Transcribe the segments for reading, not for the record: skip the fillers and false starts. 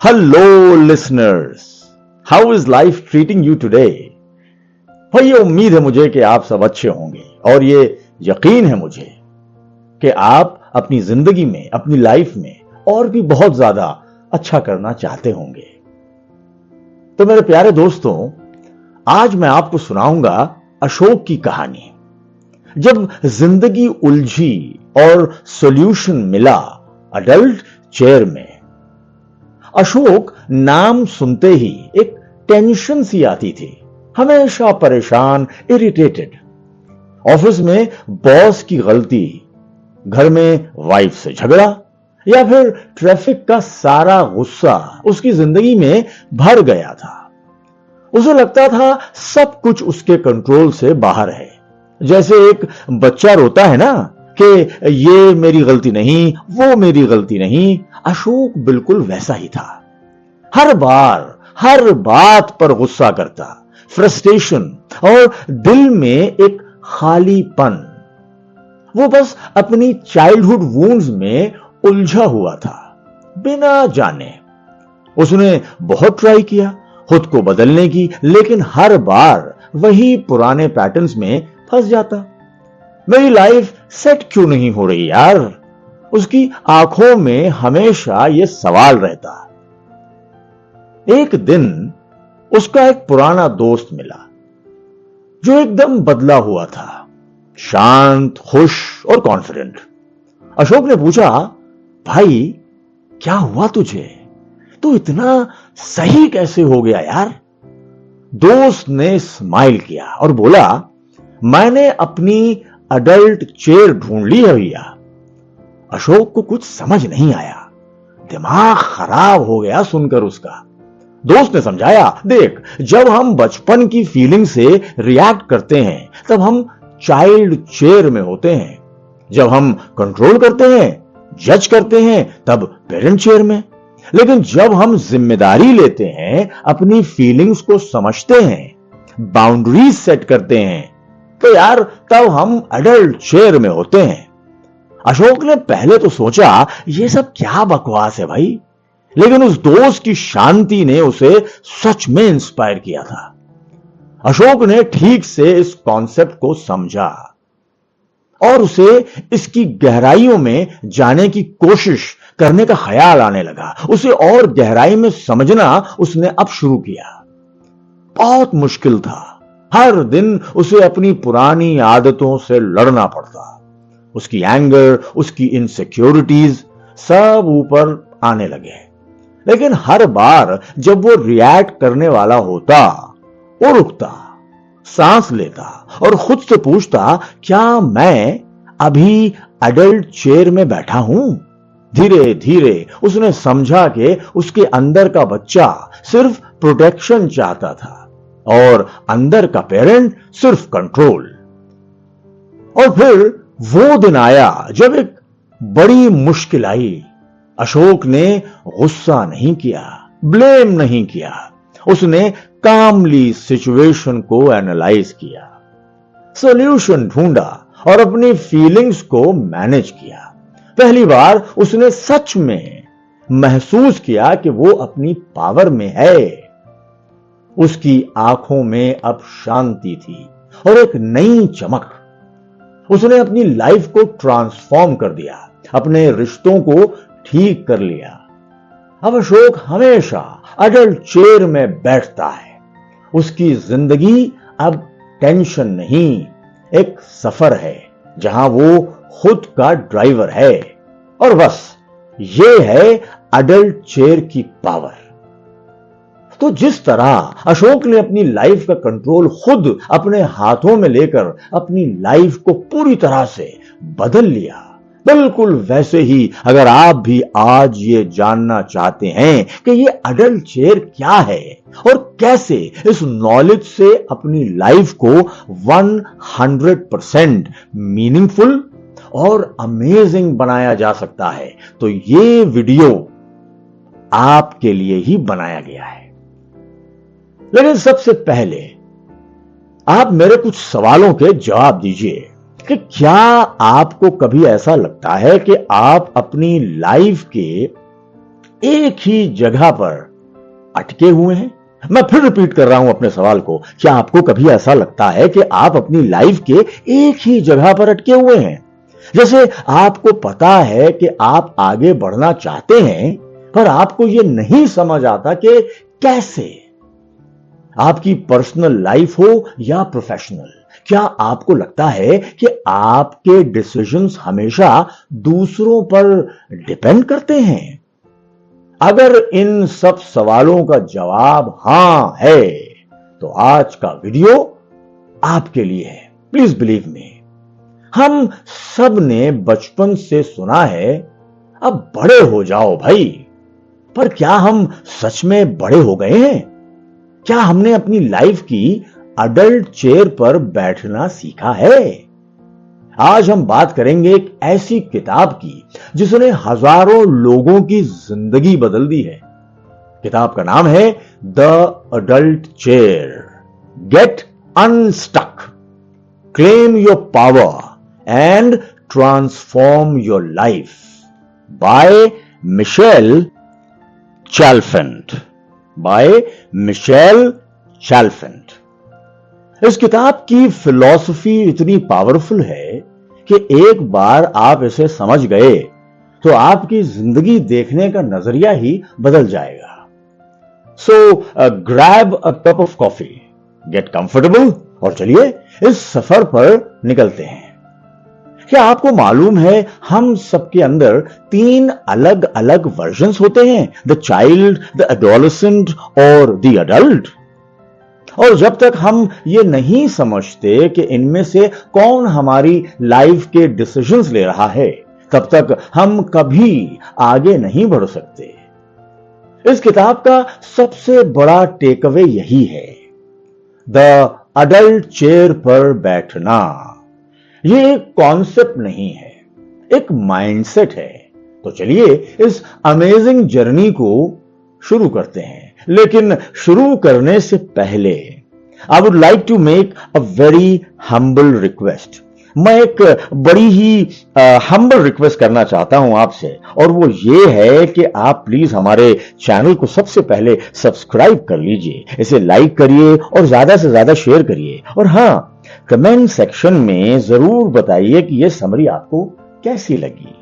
Hello listeners, how is life treating you today. भाई ये उम्मीद है मुझे कि आप सब अच्छे होंगे और ये यकीन है मुझे कि आप अपनी जिंदगी में, अपनी लाइफ में और भी बहुत ज्यादा अच्छा करना चाहते होंगे। तो मेरे प्यारे दोस्तों, आज मैं आपको सुनाऊंगा अशोक की कहानी। जब जिंदगी उलझी और सॉल्यूशन मिला अडल्ट चेयर में। अशोक नाम सुनते ही एक टेंशन सी आती थी, हमेशा परेशान, इरिटेटेड। ऑफिस में बॉस की गलती, घर में वाइफ से झगड़ा या फिर ट्रैफिक का सारा गुस्सा उसकी जिंदगी में भर गया था। उसे लगता था सब कुछ उसके कंट्रोल से बाहर है। जैसे एक बच्चा रोता है ना कि ये मेरी गलती नहीं, वो मेरी गलती नहीं, अशोक बिल्कुल वैसा ही था। हर बार हर बात पर गुस्सा करता, फ्रस्ट्रेशन और दिल में एक खालीपन। वो बस अपनी चाइल्डहुड वुंड्स में उलझा हुआ था, बिना जाने। उसने बहुत ट्राई किया खुद को बदलने की, लेकिन हर बार वही पुराने पैटर्न्स में फंस जाता। मेरी लाइफ सेट क्यों नहीं हो रही यार? उसकी आंखों में हमेशा यह सवाल रहता। एक दिन उसका एक पुराना दोस्त मिला जो एकदम बदला हुआ था, शांत, खुश और कॉन्फिडेंट। अशोक ने पूछा, भाई क्या हुआ तुझे? तू इतना सही कैसे हो गया यार? दोस्त ने स्माइल किया और बोला, मैंने अपनी अडल्ट चेयर ढूंढ ली है भैया। अशोक को कुछ समझ नहीं आया, दिमाग खराब हो गया सुनकर उसका। दोस्त ने समझाया, देख, जब हम बचपन की फीलिंग से रिएक्ट करते हैं तब हम चाइल्ड चेयर में होते हैं। जब हम कंट्रोल करते हैं, जज करते हैं, तब पेरेंट चेयर में। लेकिन जब हम जिम्मेदारी लेते हैं, अपनी फीलिंग्स को समझते हैं, बाउंड्रीज सेट करते हैं, तो यार तब हम अडल्ट चेयर में होते हैं। अशोक ने पहले तो सोचा ये सब क्या बकवास है भाई, लेकिन उस दोस्त की शांति ने उसे सच में इंस्पायर किया था। अशोक ने ठीक से इस कॉन्सेप्ट को समझा और उसे इसकी गहराइयों में जाने की कोशिश करने का ख्याल आने लगा। उसे और गहराई में समझना उसने अब शुरू किया। बहुत मुश्किल था। हर दिन उसे अपनी पुरानी आदतों से लड़ना पड़ता। उसकी एंगर, उसकी इनसिक्योरिटीज सब ऊपर आने लगे। लेकिन हर बार जब वो रिएक्ट करने वाला होता, वो रुकता, सांस लेता और खुद से पूछता, क्या मैं अभी अडल्ट चेयर में बैठा हूं? धीरे धीरे उसने समझा कि उसके अंदर का बच्चा सिर्फ प्रोटेक्शन चाहता था और अंदर का पेरेंट सिर्फ कंट्रोल। और फिर वो दिन आया जब एक बड़ी मुश्किल आई। अशोक ने गुस्सा नहीं किया, ब्लेम नहीं किया। उसने कामली सिचुएशन को एनालाइज किया, सॉल्यूशन ढूंढा और अपनी फीलिंग्स को मैनेज किया। पहली बार उसने सच में महसूस किया कि वो अपनी पावर में है। उसकी आंखों में अब शांति थी और एक नई चमक। उसने अपनी लाइफ को ट्रांसफॉर्म कर दिया, अपने रिश्तों को ठीक कर लिया। अब अशोक हमेशा अडल्ट चेयर में बैठता है। उसकी जिंदगी अब टेंशन नहीं, एक सफर है जहां वो खुद का ड्राइवर है। और बस ये है अडल्ट चेयर की पावर। तो जिस तरह अशोक ने अपनी लाइफ का कंट्रोल खुद अपने हाथों में लेकर अपनी लाइफ को पूरी तरह से बदल लिया, बिल्कुल वैसे ही अगर आप भी आज ये जानना चाहते हैं कि ये अडल्ट चेयर क्या है और कैसे इस नॉलेज से अपनी लाइफ को 100% मीनिंगफुल और अमेजिंग बनाया जा सकता है, तो ये वीडियो आपके लिए ही बनाया गया है। लेकिन सबसे पहले आप मेरे कुछ सवालों के जवाब दीजिए कि क्या आपको कभी ऐसा लगता है कि आप अपनी लाइफ के एक ही जगह पर अटके हुए हैं? मैं फिर रिपीट कर रहा हूं अपने सवाल को। क्या आपको कभी ऐसा लगता है कि आप अपनी लाइफ के एक ही जगह पर अटके हुए हैं? जैसे आपको पता है कि आप आगे बढ़ना चाहते हैं, पर आपको यह नहीं समझ आता कि कैसे। आपकी पर्सनल लाइफ हो या प्रोफेशनल, क्या आपको लगता है कि आपके डिसीजंस हमेशा दूसरों पर डिपेंड करते हैं? अगर इन सब सवालों का जवाब हां है, तो आज का वीडियो आपके लिए है। Please believe me. हम सब ने बचपन से सुना है, अब बड़े हो जाओ भाई। पर क्या हम सच में बड़े हो गए हैं? क्या हमने अपनी लाइफ की अडल्ट चेयर पर बैठना सीखा है? आज हम बात करेंगे एक ऐसी किताब की जिसने हजारों लोगों की जिंदगी बदल दी है। किताब का नाम है the adult chair, get unstuck, claim your power and transform your life, by Michelle Chalfant. इस किताब की फिलॉसफी इतनी पावरफुल है कि एक बार आप इसे समझ गए तो आपकी जिंदगी देखने का नजरिया ही बदल जाएगा। सो grab a cup of coffee, get comfortable और चलिए इस सफर पर निकलते हैं। क्या आपको मालूम है, हम सबके अंदर 3 अलग अलग वर्जन्स होते हैं, द चाइल्ड, द एडोलेसेंट और द अडल्ट। और जब तक हम ये नहीं समझते कि इनमें से कौन हमारी लाइफ के डिसीजंस ले रहा है, तब तक हम कभी आगे नहीं बढ़ सकते। इस किताब का सबसे बड़ा टेकअवे यही है, द अडल्ट चेयर पर बैठना। ये एक कॉन्सेप्ट नहीं है, एक माइंडसेट है। तो चलिए इस अमेजिंग जर्नी को शुरू करते हैं। लेकिन शुरू करने से पहले I would like to make a very humble request. मैं एक बड़ी ही हम्बल रिक्वेस्ट करना चाहता हूं आपसे, और वो ये है कि आप प्लीज हमारे चैनल को सबसे पहले सब्सक्राइब कर लीजिए, इसे लाइक करिए और ज्यादा से ज्यादा शेयर करिए। और हां, कमेंट सेक्शन में जरूर बताइए कि यह समरी आपको कैसी लगी।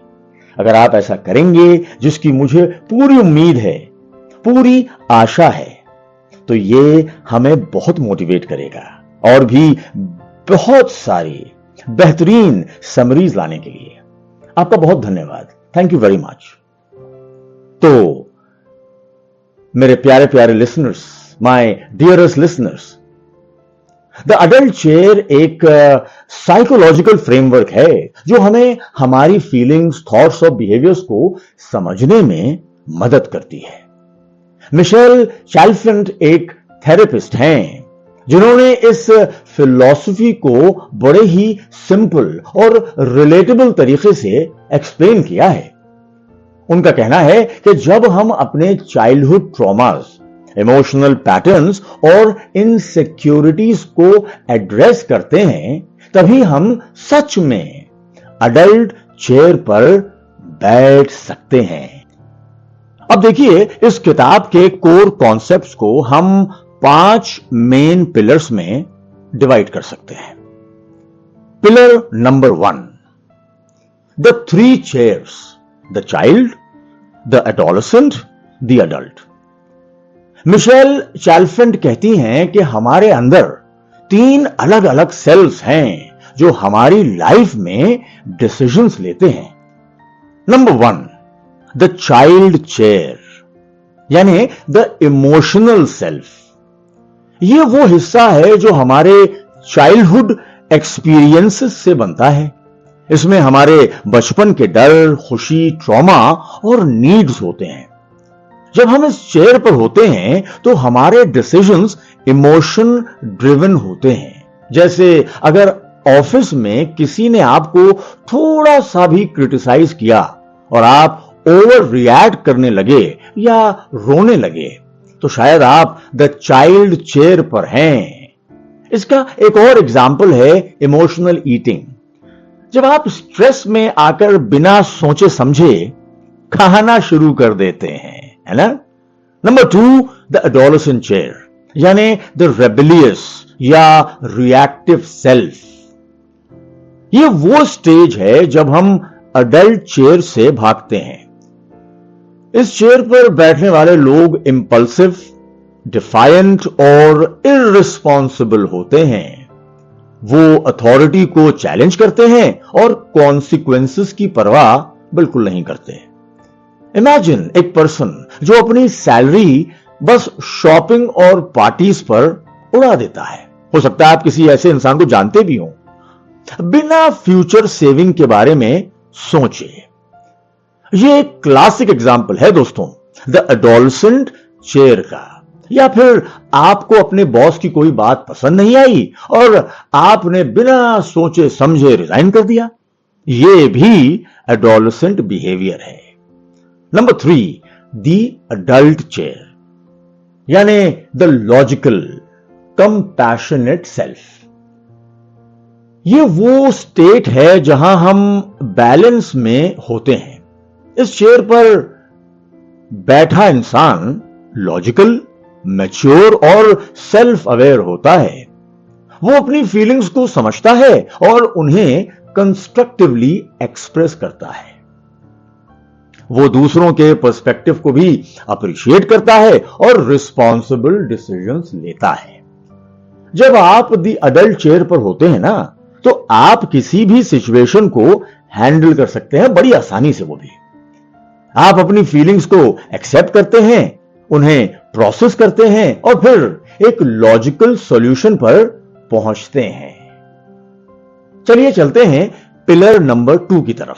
अगर आप ऐसा करेंगे, जिसकी मुझे पूरी उम्मीद है, पूरी आशा है, तो ये हमें बहुत मोटिवेट करेगा और भी बहुत सारी बेहतरीन समरीज लाने के लिए। आपका बहुत धन्यवाद, थैंक यू वेरी मच। तो मेरे प्यारे प्यारे listeners, my dearest listeners, the adult chair एक साइकोलॉजिकल फ्रेमवर्क है जो हमें हमारी फीलिंग्स, थॉट्स और बिहेवियर्स को समझने में मदद करती है। मिशेल चैल्फेंट एक थेरेपिस्ट हैं जिन्होंने इस फिलॉसफी को बड़े ही सिंपल और रिलेटेबल तरीके से एक्सप्लेन किया है। उनका कहना है कि जब हम अपने चाइल्डहुड ट्रॉमास, इमोशनल पैटर्न्स और इनसिक्योरिटीज को एड्रेस करते हैं, तभी हम सच में अडल्ट चेयर पर बैठ सकते हैं। अब देखिए, इस किताब के कोर कॉन्सेप्ट्स को हम 5 मेन पिलर्स में डिवाइड कर सकते हैं। Pillar number 1, the 3 chairs, the child, the adolescent, the adult. Michelle Chalfant कहती हैं कि हमारे अंदर 3 अलग अलग सेल्स हैं जो हमारी लाइफ में डिसीजंस लेते हैं। नंबर 1, द चाइल्ड चेयर, यानी द इमोशनल सेल्फ। यह वो हिस्सा है जो हमारे चाइल्डहुड एक्सपीरियंसेस से बनता है। इसमें हमारे बचपन के डर, खुशी, ट्रॉमा और नीड्स होते हैं। जब हम इस चेयर पर होते हैं तो हमारे डिसीजंस इमोशन ड्रिवन होते हैं। जैसे अगर ऑफिस में किसी ने आपको थोड़ा सा भी क्रिटिसाइज किया और आप ओवर रिएक्ट करने लगे या रोने लगे, तो शायद आप द चाइल्ड चेयर पर हैं। इसका एक और एग्जाम्पल है इमोशनल ईटिंग। जब आप स्ट्रेस में आकर बिना सोचे समझे खाना शुरू कर देते हैं, है ना। नंबर 2, द एडोलेसेंट चेयर, यानी द रेबेलियस या रिएक्टिव सेल्फ। ये वो स्टेज है जब हम अडल्ट चेयर से भागते हैं। इस चेयर पर बैठने वाले लोग इंपल्सिव, डिफायंट और इररिस्पॉन्सिबल होते हैं। वो अथॉरिटी को चैलेंज करते हैं और कॉन्सिक्वेंसेस की परवाह बिल्कुल नहीं करते। इमेजिन एक पर्सन जो अपनी सैलरी बस शॉपिंग और पार्टीज पर उड़ा देता है। हो सकता है आप किसी ऐसे इंसान को जानते भी हो। बिना फ्यूचर सेविंग के बारे में सोचिए। ये एक क्लासिक एग्जाम्पल है दोस्तों, द एडोलेसेंट चेयर का। या फिर आपको अपने बॉस की कोई बात पसंद नहीं आई और आपने बिना सोचे समझे रिजाइन कर दिया। यह भी एडोलेसेंट बिहेवियर है। नंबर 3, द अडल्ट चेयर, यानी द लॉजिकल कंपैशनेट सेल्फ। ये वो स्टेट है जहां हम बैलेंस में होते हैं। इस चेयर पर बैठा इंसान लॉजिकल, मैच्योर और सेल्फ अवेयर होता है। वो अपनी फीलिंग्स को समझता है और उन्हें कंस्ट्रक्टिवली एक्सप्रेस करता है। वो दूसरों के पर्सपेक्टिव को भी अप्रिशिएट करता है और रिस्पॉन्सिबल डिसीजंस लेता है। जब आप द अडल्ट चेयर पर होते हैं ना, तो आप किसी भी सिचुएशन को हैंडल कर सकते हैं बड़ी आसानी से। वो भी आप अपनी फीलिंग्स को एक्सेप्ट करते हैं, उन्हें प्रोसेस करते हैं और फिर एक लॉजिकल सॉल्यूशन पर पहुंचते हैं। चलिए चलते हैं पिलर नंबर 2 की तरफ।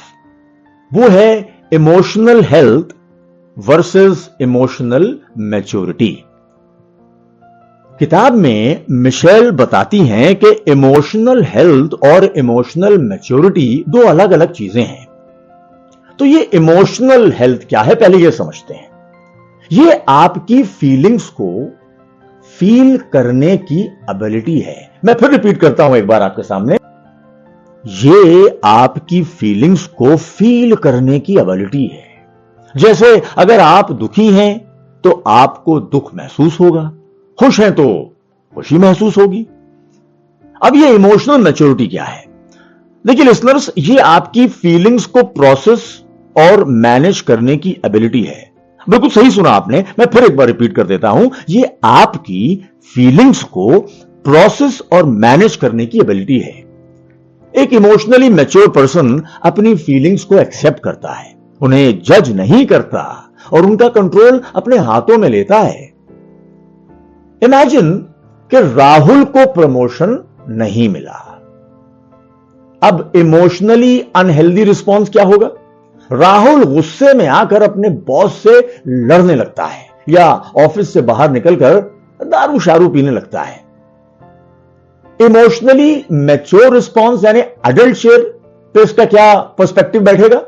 वो है emotional health versus emotional maturity. किताब में मिशेल बताती हैं कि इमोशनल हेल्थ और इमोशनल मैच्योरिटी दो अलग अलग चीजें हैं। तो ये इमोशनल हेल्थ क्या है, पहले ये समझते हैं। ये आपकी फीलिंग्स को फील करने की एबिलिटी है। मैं फिर रिपीट करता हूं एक बार आपके सामने। ये आपकी फीलिंग्स को फील करने की एबिलिटी है। जैसे अगर आप दुखी हैं तो आपको दुख महसूस होगा, खुश हैं तो खुशी महसूस होगी। अब ये इमोशनल मैच्योरिटी क्या है? देखिए लिसनर्स, ये आपकी फीलिंग्स को प्रोसेस और मैनेज करने की एबिलिटी है। बिल्कुल सही सुना आपने, मैं फिर एक बार रिपीट कर देता हूं। ये आपकी फीलिंग्स को प्रोसेस और मैनेज करने की एबिलिटी है। एक इमोशनली मैच्योर पर्सन अपनी फीलिंग्स को एक्सेप्ट करता है, उन्हें जज नहीं करता और उनका कंट्रोल अपने हाथों में लेता है। इमेजिन कि राहुल को प्रमोशन नहीं मिला। अब इमोशनली अनहेल्दी रिस्पॉन्स क्या होगा? राहुल गुस्से में आकर अपने बॉस से लड़ने लगता है या ऑफिस से बाहर निकलकर दारू शारू पीने लगता है। इमोशनली मैच्योर रिस्पॉन्स यानी अडल्ट चेयर पे इसका क्या पर्सपेक्टिव बैठेगा?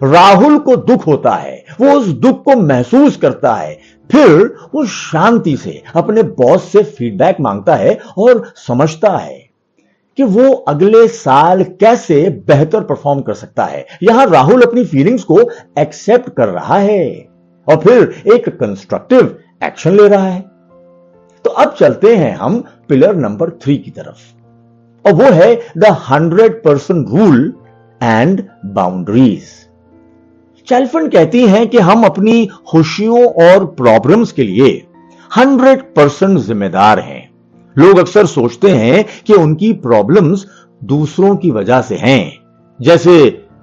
राहुल को दुख होता है, वो उस दुख को महसूस करता है, फिर वो शांति से अपने बॉस से फीडबैक मांगता है और समझता है कि वो अगले साल कैसे बेहतर परफॉर्म कर सकता है। यहां राहुल अपनी फीलिंग्स को एक्सेप्ट कर रहा है और फिर एक कंस्ट्रक्टिव एक्शन ले रहा है। तो अब चलते हैं हम पिलर नंबर 3 की तरफ और वो है द 100% रूल एंड बाउंड्रीज। चैल्फन कहती हैं कि हम अपनी खुशियों और प्रॉब्लम्स के लिए 100% जिम्मेदार हैं। लोग अक्सर सोचते हैं कि उनकी प्रॉब्लम्स दूसरों की वजह से हैं, जैसे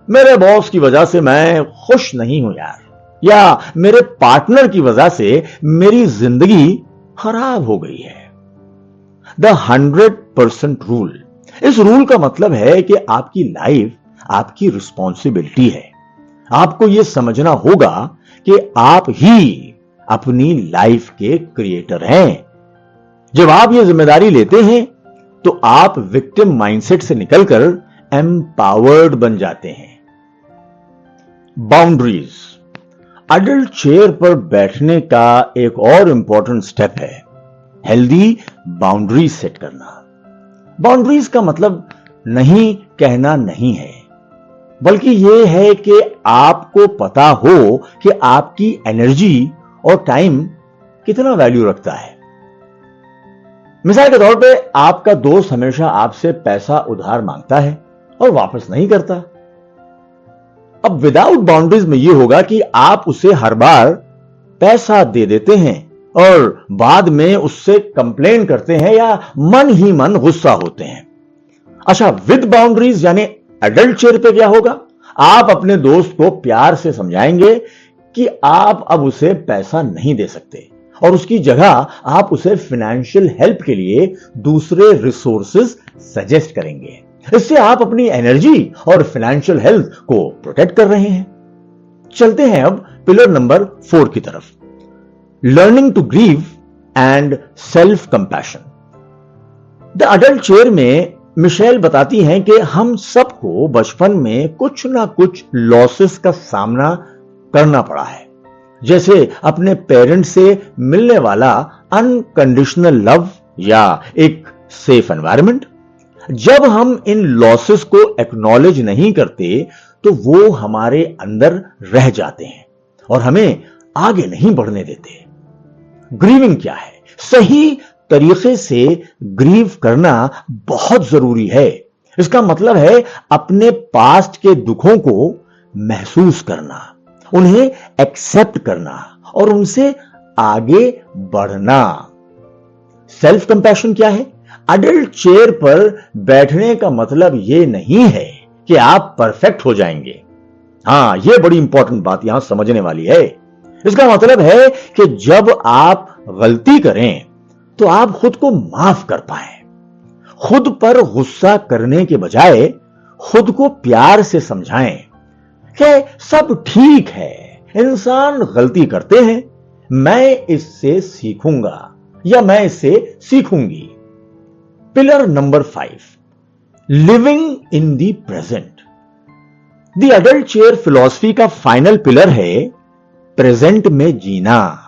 मेरे बॉस की वजह से मैं खुश नहीं हूं यार, या मेरे पार्टनर की वजह से मेरी जिंदगी खराब हो गई है। द 100% रूल, इस रूल का मतलब है कि आपकी लाइफ आपकी रिस्पॉन्सिबिलिटी है। आपको यह समझना होगा कि आप ही अपनी लाइफ के क्रिएटर हैं। जब आप यह जिम्मेदारी लेते हैं तो आप विक्टिम माइंडसेट से निकलकर एम्पावर्ड बन जाते हैं। बाउंड्रीज, अडल्ट चेयर पर बैठने का एक और इंपॉर्टेंट स्टेप है हेल्दी बाउंड्रीज सेट करना। बाउंड्रीज का मतलब नहीं कहना नहीं है, बल्कि यह है कि आपको पता हो कि आपकी एनर्जी और टाइम कितना वैल्यू रखता है। मिसाल के तौर पे आपका दोस्त हमेशा आपसे पैसा उधार मांगता है और वापस नहीं करता। अब विदाउट बाउंड्रीज में यह होगा कि आप उसे हर बार पैसा दे देते हैं और बाद में उससे कंप्लेन करते हैं या मन ही मन गुस्सा होते हैं। अच्छा, विद बाउंड्रीज यानी एडल्ट चेयर पे क्या होगा? आप अपने दोस्त को प्यार से समझाएंगे कि आप अब उसे पैसा नहीं दे सकते और उसकी जगह आप उसे फाइनेंशियल हेल्प के लिए दूसरे रिसोर्सेज सजेस्ट करेंगे। इससे आप अपनी एनर्जी और फाइनेंशियल हेल्थ को प्रोटेक्ट कर रहे हैं। चलते हैं अब पिलर नंबर 4 की तरफ, learning to grieve and self compassion. The adult chair में मिशेल बताती हैं कि हम सबको बचपन में कुछ ना कुछ लॉसेस का सामना करना पड़ा है, जैसे अपने पेरेंट्स से मिलने वाला अनकंडीशनल लव या एक सेफ एनवायरनमेंट। जब हम इन लॉसेस को एक्नॉलेज नहीं करते तो वो हमारे अंदर रह जाते हैं और हमें आगे नहीं बढ़ने देते। ग्रीविंग क्या है? सही तरीके से ग्रीव करना बहुत जरूरी है। इसका मतलब है अपने पास्ट के दुखों को महसूस करना, उन्हें एक्सेप्ट करना और उनसे आगे बढ़ना। सेल्फ कंपैशन क्या है? अडल्ट चेयर पर बैठने का मतलब यह नहीं है कि आप परफेक्ट हो जाएंगे। हां, यह बड़ी इंपॉर्टेंट बात यहां समझने वाली है। इसका मतलब है कि जब आप गलती करें तो आप खुद को माफ कर पाए। खुद पर गुस्सा करने के बजाय खुद को प्यार से समझाएं कि सब ठीक है, इंसान गलती करते हैं, मैं इससे सीखूंगा या मैं इससे सीखूंगी। Pillar number 5, living in the present. The adult chair philosophy का फाइनल पिलर है प्रेजेंट में जीना।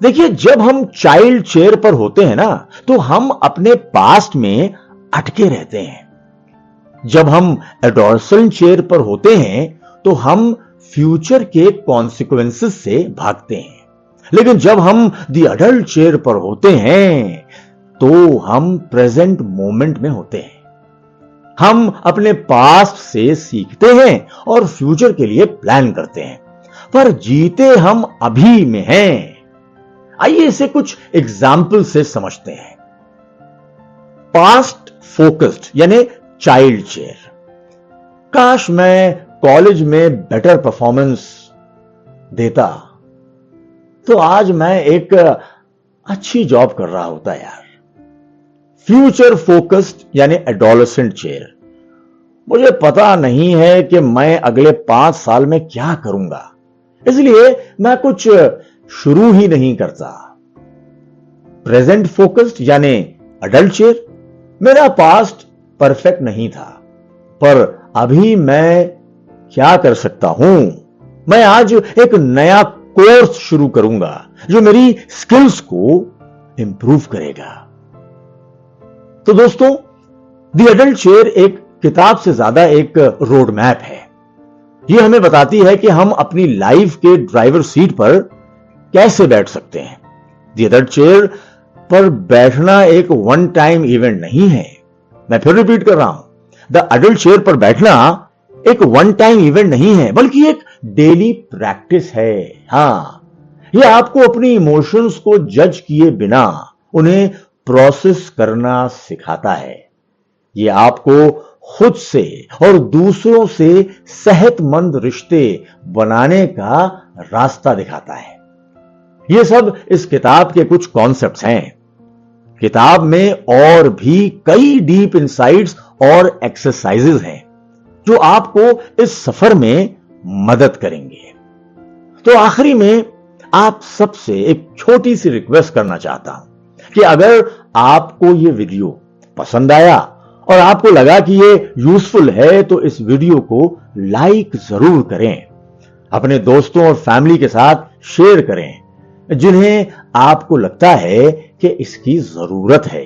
देखिए, जब हम चाइल्ड चेयर पर होते हैं ना, तो हम अपने पास्ट में अटके रहते हैं। जब हम एडोलसेंट चेयर पर होते हैं तो हम फ्यूचर के कॉन्सिक्वेंसेस से भागते हैं। लेकिन जब हम द अडल्ट चेयर पर होते हैं तो हम प्रेजेंट मोमेंट में होते हैं। हम अपने पास्ट से सीखते हैं और फ्यूचर के लिए प्लान करते हैं, पर जीते हम अभी में हैं। आइए इसे कुछ एग्जाम्पल से समझते हैं। पास्ट फोकस्ड यानी चाइल्ड चेयर। काश मैं कॉलेज में बेटर परफॉर्मेंस देता तो आज मैं एक अच्छी जॉब कर रहा होता यार। फ्यूचर फोकस्ड यानी एडोलसेंट चेयर। मुझे पता नहीं है कि मैं अगले 5 साल में क्या करूंगा, इसलिए मैं कुछ शुरू ही नहीं करता। प्रेजेंट फोकस्ड यानी अडल्ट चेयर। मेरा पास्ट परफेक्ट नहीं था, पर अभी मैं क्या कर सकता हूं? मैं आज एक नया कोर्स शुरू करूंगा जो मेरी स्किल्स को इंप्रूव करेगा। तो दोस्तों, द अडल्ट चेयर एक किताब से ज्यादा एक रोड मैप है। यह हमें बताती है कि हम अपनी लाइफ के ड्राइवर सीट पर कैसे बैठ सकते हैं। द अडल्ट चेयर पर बैठना एक वन टाइम इवेंट नहीं है। मैं फिर रिपीट कर रहा हूं, द अडल्ट चेयर पर बैठना एक वन टाइम इवेंट नहीं है, बल्कि एक डेली प्रैक्टिस है। हां, यह आपको अपनी इमोशंस को जज किए बिना उन्हें प्रोसेस करना सिखाता है। यह आपको खुद से और दूसरों से सेहतमंद रिश्ते बनाने का रास्ता दिखाता है। यह सब इस किताब के कुछ कॉन्सेप्ट्स हैं। किताब में और भी कई डीप इंसाइट्स और एक्सरसाइजेज हैं जो आपको इस सफर में मदद करेंगे। तो आखिरी में आप सबसे एक छोटी सी रिक्वेस्ट करना चाहता हूं कि अगर आपको यह वीडियो पसंद आया और आपको लगा कि यह यूजफुल है तो इस वीडियो को लाइक जरूर करें, अपने दोस्तों और फैमिली के साथ शेयर करें जिन्हें आपको लगता है कि इसकी जरूरत है।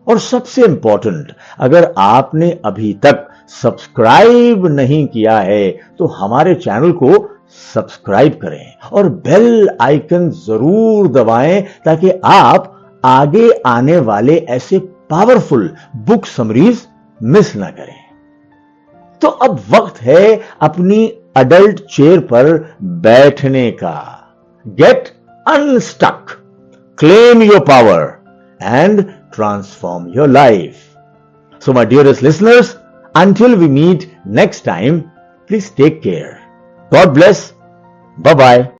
और सबसे इंपॉर्टेंट, अगर आपने अभी तक सब्सक्राइब नहीं किया है तो हमारे चैनल को सब्सक्राइब करें और बेल आइकन जरूर दबाएं ताकि आप आगे आने वाले ऐसे पावरफुल बुक समरीज मिस ना करें। तो अब वक्त है अपनी अडल्ट चेयर पर बैठने का। Get unstuck, claim your power and transform your life. So my dearest listeners, until we meet next time, please take care. God bless. Bye-bye.